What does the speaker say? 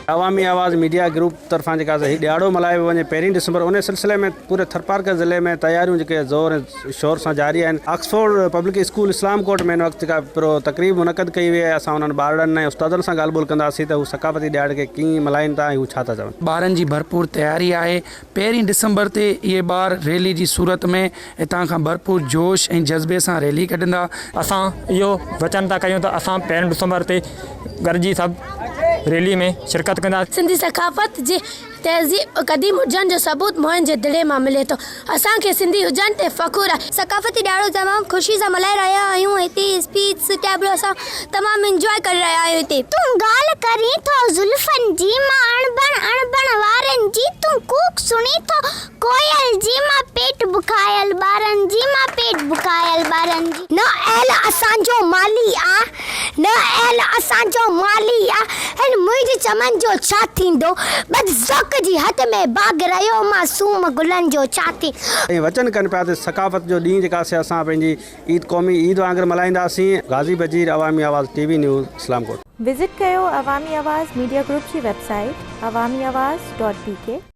अवामी आवाज़ media group तरफां जेका ॾियारो मल्हायो वञे 1 डिसंबर उन सिलसिले में पूरे थरपारकर ज़िले में तैयारियूं जेके ज़ोर ऐं शोर सां जारी आहिनि। ऑक्सफोर्ड पब्लिक स्कूल इस्लाम कोट में हिन वक़्तु जेका तक़रीब मुनक़द कई वई आहे। असां उन्हनि ॿारनि ऐं उस्तादनि सां ॻाल्हि ॿोल कंदासीं त हू सकाफ़ती ॾियारे खे कीअं मल्हाइनि था ऐं हू छा था चवनि। ॿारनि जी भरपूर तैयारी आहे। 1 डिसंबर ते इहे ॿार रैली जी सूरत में हितां खां भरपूर जोश ऐं जज़्बे सां रैली कढंदा। असां इहो वचन था कयूं त असां 1 डिसंबर ते गॾिजी सभु रैली में शिरकत कंदा। सिंधी सकाफ़त जी तहज़ीब क़दीम हुजण जो सबूत मोहन जे दिले मां मिले थो। असांखे सिंधी हुजण ते फ़ख़ुरु आहे। सकाफ़ती ॾियारो तमामु ख़ुशी सां मल्हाए रहिया आहियूं। हिते स्पीच टेबल असां तमामु इंजॉय करे रहिया आहियूं। हिते तूं ॻाल्हि करी थो ज़ुल्फ़नि जी मां अणबण वारनि जी, तूं कूक सुणी थो कोयल जी मां पेट बुखायल ॿारनि जी, मां पेट बुखायल ॿारनि जी। न एल असांजो माली आ, न एल असांजो माली आ। ऐं मुंहिंजे चमन जो छा थींदो, बद ज़ौक़ जी हद में बाग़ रहियो मासूम गुलनि जो छा थी। ऐं वचन कनि पिया त सकाफ़त जो ॾींहुं जेका असां पंहिंजी ईद क़ौमी ईद वांगुरु मल्हाईंदासीं। गाज़ी बजीर, अवामी आवाज़ TV न्यूज़, इस्लाम कोट। विज़िट कयो अवामी आवाज़ मीडिया ग्रुप जी वेबसाइट awamiawaz.pk।